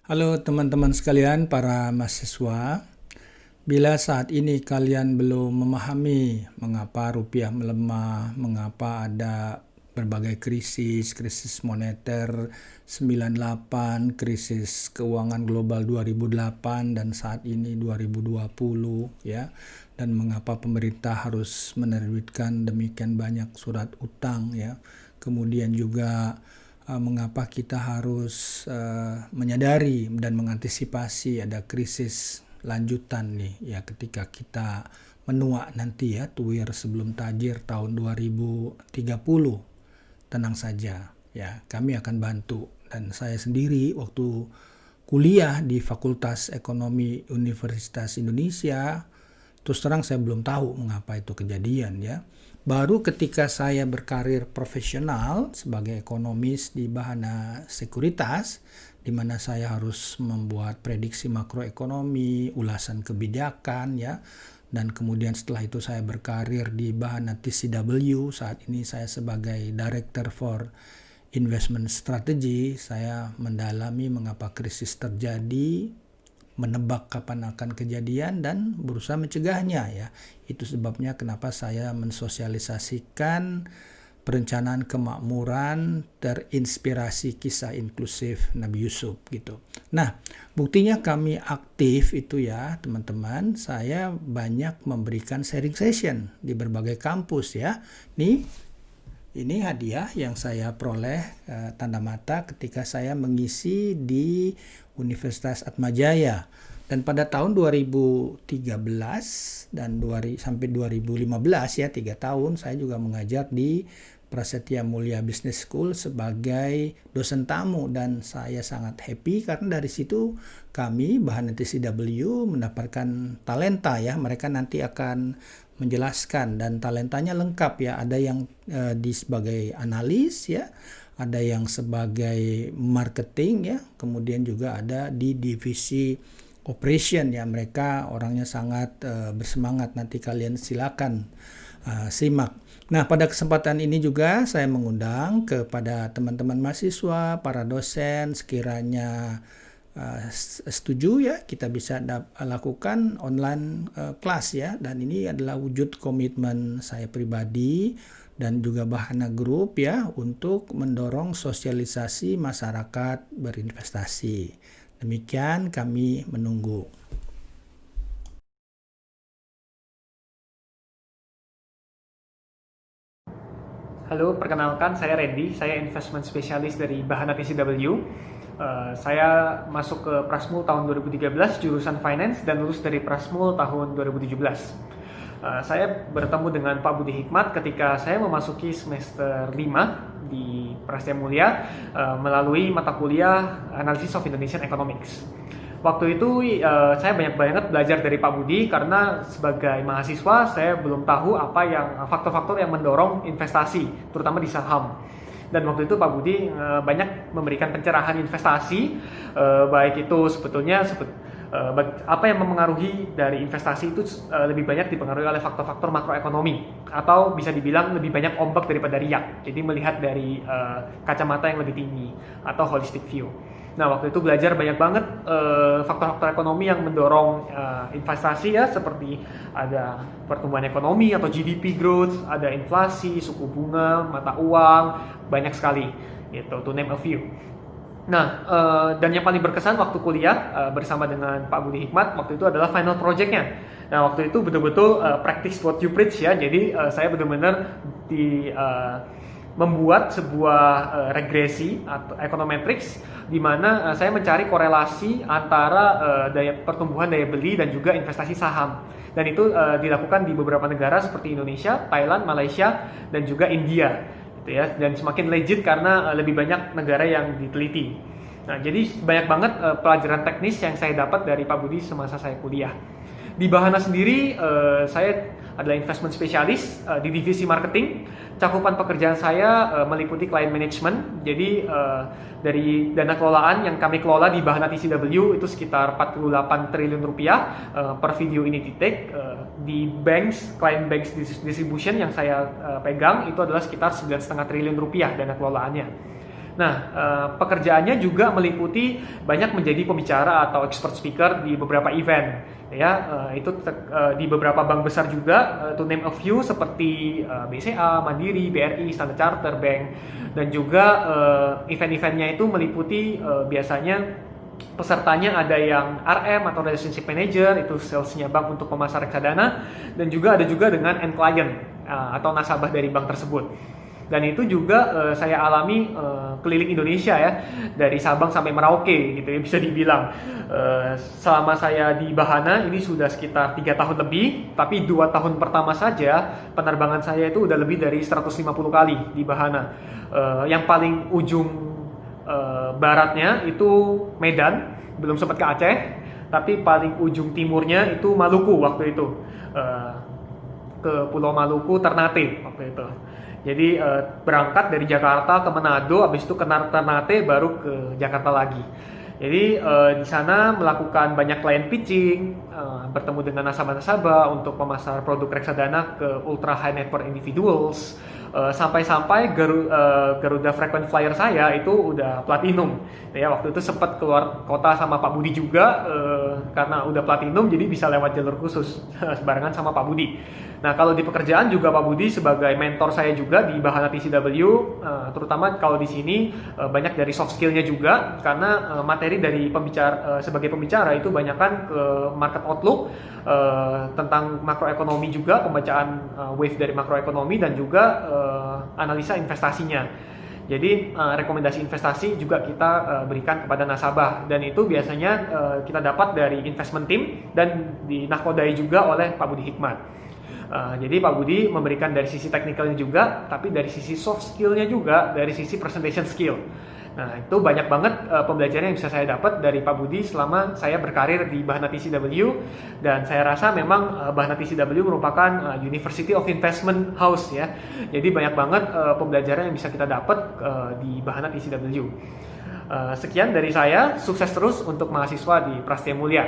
Halo teman-teman sekalian, para mahasiswa. Bila saat ini kalian belum memahami mengapa rupiah melemah, mengapa ada berbagai krisis moneter 98, krisis keuangan global 2008 dan saat ini 2020 ya. Dan mengapa pemerintah harus menerbitkan demikian banyak surat utang ya. Kemudian juga mengapa kita harus menyadari dan mengantisipasi ada krisis lanjutan nih ya ketika kita menua nanti ya, tuwir sebelum tajir tahun 2030. Tenang saja ya, kami akan bantu. Dan saya sendiri waktu kuliah di Fakultas Ekonomi Universitas Indonesia, terus terang saya belum tahu mengapa itu kejadian ya. Baru ketika saya berkarir profesional sebagai ekonomis di Bahana Sekuritas, di mana saya harus membuat prediksi makroekonomi, ulasan kebijakan ya, dan kemudian setelah itu saya berkarir di Bahana TCW. Saat ini saya sebagai Director for Investment Strategy. Saya mendalami mengapa krisis terjadi, menebak kapan akan kejadian dan berusaha mencegahnya ya. Itu sebabnya kenapa saya mensosialisasikan perencanaan kemakmuran terinspirasi kisah inklusif Nabi Yusuf gitu. Nah, buktinya kami aktif itu ya teman-teman, saya banyak memberikan sharing session di berbagai kampus ya. Ini hadiah yang saya peroleh tanda mata ketika saya mengisi di Universitas Atmajaya. Dan pada tahun 2013 dan sampai 2015 ya, 3 tahun saya juga mengajar di Prasetya Mulia Business School sebagai dosen tamu, dan saya sangat happy karena dari situ kami Bahana TCW mendapatkan talenta ya. Mereka nanti akan menjelaskan dan talentanya lengkap ya. Ada yang sebagai analis ya, ada yang sebagai marketing ya, kemudian juga ada di divisi operation ya. Mereka orangnya sangat bersemangat, nanti kalian silakan simak. Nah, pada kesempatan ini juga saya mengundang kepada teman-teman mahasiswa, para dosen, sekiranya setuju ya, kita bisa lakukan online kelas ya. Dan ini adalah wujud komitmen saya pribadi dan juga Bahana Group ya, untuk mendorong sosialisasi masyarakat berinvestasi. Demikian, kami menunggu. Halo, perkenalkan saya Randy, saya investment specialist dari Bahana TCW. Saya masuk ke Prasmul tahun 2013, jurusan Finance, dan lulus dari Prasmul tahun 2017. Saya bertemu dengan Pak Budi Hikmat ketika saya memasuki semester 5 di Prasetya Mulia melalui mata kuliah Analysis of Indonesian Economics. Waktu itu saya banyak banget belajar dari Pak Budi karena sebagai mahasiswa saya belum tahu apa yang faktor-faktor yang mendorong investasi, terutama di saham. Dan waktu itu Pak Budi banyak memberikan pencerahan investasi, baik itu sebetulnya apa yang mempengaruhi dari investasi itu lebih banyak dipengaruhi oleh faktor-faktor makroekonomi, atau bisa dibilang lebih banyak ombak daripada riak. Jadi melihat dari kacamata yang lebih tinggi atau holistic view. Nah, waktu itu belajar banyak banget faktor-faktor ekonomi yang mendorong investasi ya, seperti ada pertumbuhan ekonomi atau GDP growth, ada inflasi, suku bunga, mata uang, banyak sekali gitu, to name a few. Nah, dan yang paling berkesan waktu kuliah bersama dengan Pak Budi Hikmat waktu itu adalah final project-nya. Nah, waktu itu betul-betul practice what you preach ya. Jadi saya benar-benar membuat sebuah regresi atau econometrics di mana saya mencari korelasi antara pertumbuhan daya beli dan juga investasi saham. Dan itu dilakukan di beberapa negara seperti Indonesia, Thailand, Malaysia, dan juga India. Gitu ya. Dan semakin legit karena lebih banyak negara yang diteliti. Nah, jadi banyak banget pelajaran teknis yang saya dapat dari Pak Budi semasa saya kuliah. Di Bahana sendiri, saya adalah investment specialist di divisi marketing. Cakupan pekerjaan saya meliputi client management. Jadi dari dana kelolaan yang kami kelola di Bahana TCW itu sekitar 48 triliun rupiah per video ini di take. Di client banks distribution yang saya pegang itu adalah sekitar 9,5 triliun rupiah dana kelolaannya. Nah, pekerjaannya juga meliputi banyak menjadi pembicara atau expert speaker di beberapa event, ya. Di beberapa bank besar juga, to name a few seperti BCA, Mandiri, BRI, Standard Chartered Bank, dan juga event-eventnya itu meliputi biasanya pesertanya ada yang RM atau relationship manager, itu salesnya bank untuk pemasar reksadana, dan juga ada juga dengan end client atau nasabah dari bank tersebut. Dan itu juga saya alami keliling Indonesia ya, dari Sabang sampai Merauke gitu ya, bisa dibilang. Selama saya di Bahana ini sudah sekitar 3 tahun lebih, tapi 2 tahun pertama saja penerbangan saya itu udah lebih dari 150 kali di Bahana. Yang paling ujung baratnya itu Medan, belum sempat ke Aceh, tapi paling ujung timurnya itu Maluku waktu itu. Eh, ke Pulau Maluku, Ternate waktu itu. Jadi berangkat dari Jakarta ke Manado, habis itu ke Ternate, baru ke Jakarta lagi. Jadi di sana melakukan banyak client pitching, bertemu dengan nasabah-nasabah untuk memasar produk reksadana ke ultra high net worth individuals, sampai-sampai Garuda Frequent Flyer saya itu udah platinum. Ya waktu itu sempat keluar kota sama Pak Budi juga, karena udah platinum jadi bisa lewat jalur khusus barengan sama Pak Budi. Nah, kalau di pekerjaan juga Pak Budi sebagai mentor saya juga di Bahana TCW, terutama kalau di sini banyak dari soft skill-nya juga, karena materi dari sebagai pembicara itu banyakkan ke market outlook, tentang makroekonomi juga, pembacaan wave dari makroekonomi, dan juga analisa investasinya. Jadi rekomendasi investasi juga kita berikan kepada nasabah, dan itu biasanya kita dapat dari investment team dan dinakodai juga oleh Pak Budi Hikmat. Jadi Pak Budi memberikan dari sisi teknikalnya juga, tapi dari sisi soft skill-nya juga, dari sisi presentation skill. Nah, itu banyak banget pembelajaran yang bisa saya dapat dari Pak Budi selama saya berkarir di Bahana TCW, dan saya rasa memang Bahana TCW merupakan University of Investment House ya. Jadi banyak banget pembelajaran yang bisa kita dapat di Bahana TCW. Sekian dari saya, sukses terus untuk mahasiswa di Prasetya Mulia.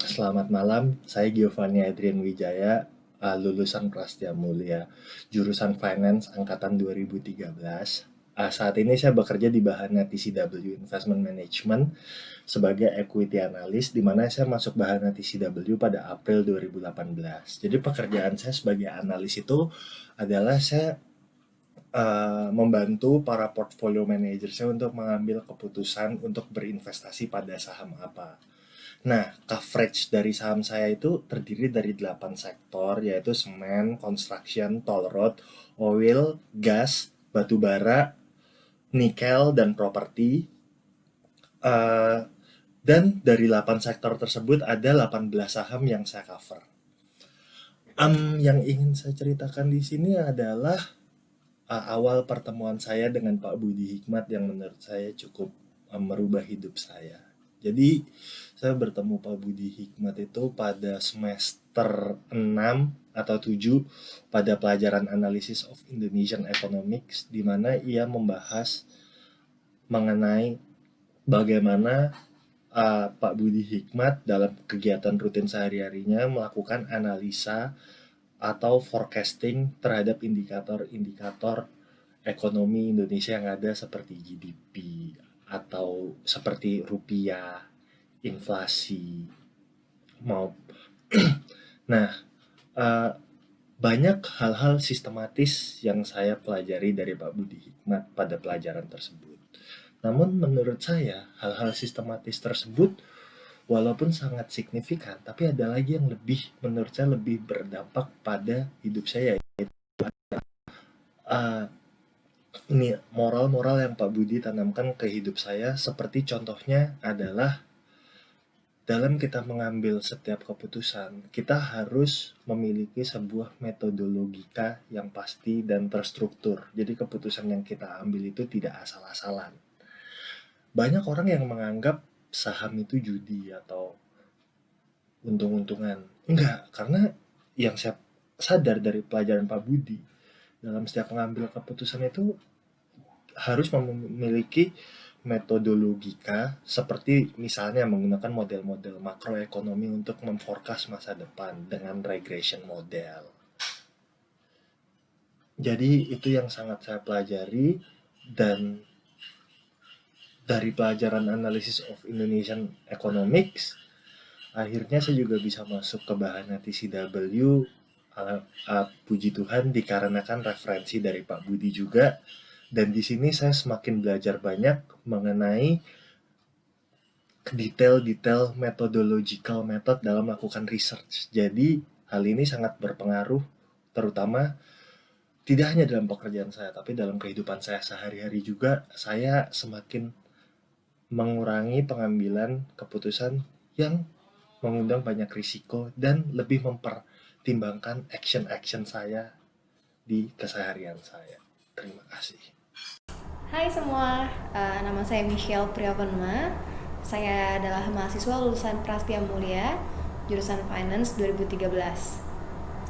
Selamat malam, saya Giovanni Adrian Wijaya, lulusan Prasetya Mulia, jurusan Finance angkatan 2013. Saat ini saya bekerja di Bahana TCW Investment Management sebagai equity analyst, di mana saya masuk Bahana TCW pada April 2018. Jadi pekerjaan saya sebagai analis itu adalah saya membantu para portfolio manager saya untuk mengambil keputusan untuk berinvestasi pada saham apa. Nah, coverage dari saham saya itu terdiri dari 8 sektor, yaitu semen, construction, toll road, oil, gas, batu bara, nikel, dan properti. Dan dari 8 sektor tersebut ada 18 saham yang saya cover. Yang ingin saya ceritakan di sini adalah awal pertemuan saya dengan Pak Budi Hikmat yang menurut saya cukup merubah hidup saya. Jadi saya bertemu Pak Budi Hikmat itu pada semester 6 atau 7 pada pelajaran Analysis of Indonesian Economics, di mana ia membahas mengenai bagaimana Pak Budi Hikmat dalam kegiatan rutin sehari-harinya melakukan analisa atau forecasting terhadap indikator-indikator ekonomi Indonesia yang ada seperti GDP atau seperti rupiah, inflasi, mau. Nah, banyak hal-hal sistematis yang saya pelajari dari Pak Budi Hikmat pada pelajaran tersebut. Namun menurut saya, hal-hal sistematis tersebut walaupun sangat signifikan, tapi ada lagi yang menurut saya lebih berdampak pada hidup saya, yaitu ini moral-moral yang Pak Budi tanamkan ke hidup saya. Seperti contohnya adalah dalam kita mengambil setiap keputusan, kita harus memiliki sebuah metodologika yang pasti dan terstruktur. Jadi keputusan yang kita ambil itu tidak asal-asalan. Banyak orang yang menganggap saham itu judi atau untung-untungan. Enggak, karena yang saya sadar dari pelajaran Pak Budi, dalam setiap mengambil keputusan itu harus memiliki metodologika, seperti misalnya menggunakan model-model makroekonomi untuk memforecast masa depan dengan regression model. Jadi itu yang sangat saya pelajari, dan dari pelajaran Analysis of Indonesian Economics, akhirnya saya juga bisa masuk ke Bahana TCW. Puji Tuhan dikarenakan referensi dari Pak Budi juga, dan di sini saya semakin belajar banyak mengenai detail-detail methodological method dalam melakukan research. Jadi hal ini sangat berpengaruh, terutama tidak hanya dalam pekerjaan saya, tapi dalam kehidupan saya sehari-hari juga. Saya semakin mengurangi pengambilan keputusan yang mengundang banyak risiko dan lebih mempertimbangkan action-action saya di keseharian saya. Terima kasih. Hai semua, nama saya Michelle Priyavanma. Saya adalah mahasiswa lulusan Prastia Mulia, jurusan Finance 2013.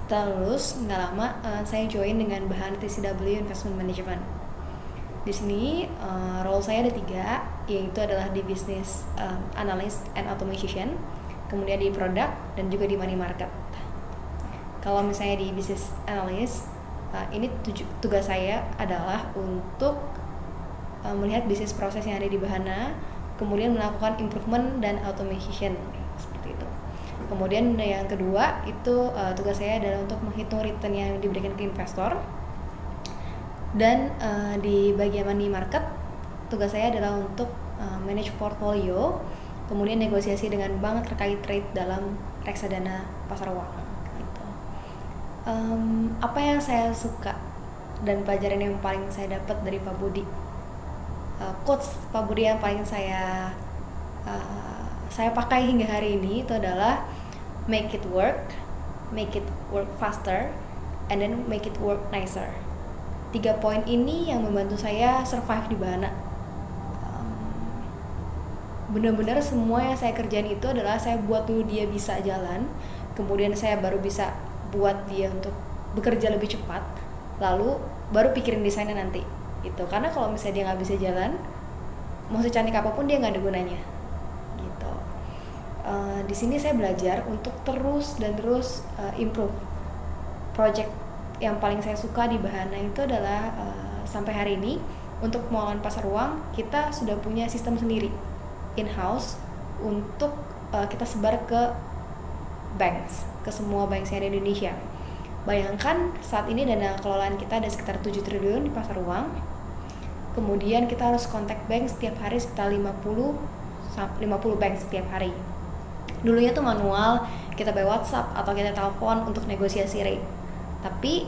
Setelah lulus, nggak lama saya join dengan Bahana TCW Investment Management. Di sini role saya ada 3, yaitu adalah di Business Analyst and Automation, kemudian di Product, dan juga di Money Market. Kalau misalnya di Business Analyst, ini tugas saya adalah untuk melihat bisnis proses yang ada di Bahana, kemudian melakukan improvement dan automation seperti itu. Kemudian yang kedua itu tugas saya adalah untuk menghitung return yang diberikan ke investor. Dan di bagian money market, tugas saya adalah untuk manage portfolio, kemudian negosiasi dengan bank terkait trade dalam reksadana pasar uang. Gitu. Apa yang saya suka dan pelajaran yang paling saya dapat dari Pak Budi, quotes Pak Budi yang paling saya pakai hingga hari ini itu adalah make it work faster, and then make it work nicer. 3 poin ini yang membantu saya survive di Bahana. Benar-benar semua yang saya kerjain itu adalah saya buat dulu dia bisa jalan, kemudian saya baru bisa buat dia untuk bekerja lebih cepat, lalu baru pikirin desainnya nanti. Gitu. Karena kalau misalnya dia nggak bisa jalan, mau secantik apapun dia nggak ada gunanya. Gitu. Di sini saya belajar untuk terus improve. Project yang paling saya suka di Bahana itu adalah sampai hari ini untuk pengelolaan pasar uang kita sudah punya sistem sendiri in-house untuk kita sebar ke banks, ke semua bank yang ada di Indonesia. Bayangkan saat ini dana kelolaan kita ada sekitar 7 triliun di pasar uang. Kemudian kita harus kontak bank setiap hari sekitar 50 bank setiap hari. Dulunya tuh manual, kita by WhatsApp atau kita telepon untuk negosiasi rate. Tapi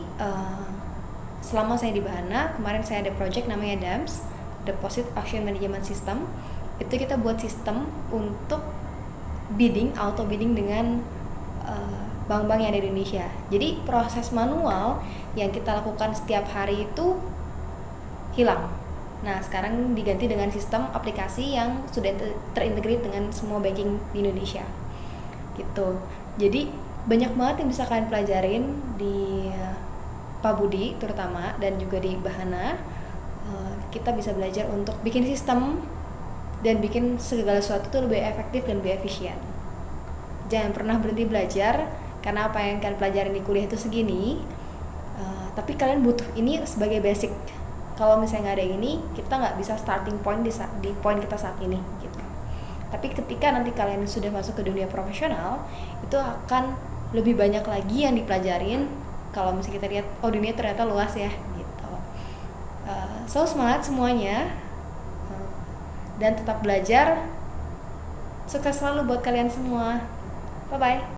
selama saya di Bahana, kemarin saya ada project namanya DAMS, Deposit Action Management System. Itu kita buat sistem untuk auto bidding dengan bank-bank yang ada di Indonesia. Jadi proses manual yang kita lakukan setiap hari itu hilang. Nah, sekarang diganti dengan sistem aplikasi yang sudah terintegrate dengan semua banking di Indonesia. Gitu. Jadi banyak banget yang bisa kalian pelajarin di Pak Budi terutama, dan juga di Bahana. Kita bisa belajar untuk bikin sistem dan bikin segala sesuatu itu lebih efektif dan lebih efisien. Jangan pernah berhenti belajar, karena apa yang kalian pelajarin di kuliah itu segini, tapi kalian butuh ini sebagai basic. Kalau misalnya nggak ada ini, kita nggak bisa starting point di point kita saat ini gitu. Tapi ketika nanti kalian sudah masuk ke dunia profesional, itu akan lebih banyak lagi yang dipelajarin. Kalau misalnya kita lihat, oh dunia ternyata luas ya gitu. So semangat semuanya, dan tetap belajar. Sukses selalu buat kalian semua. Bye bye.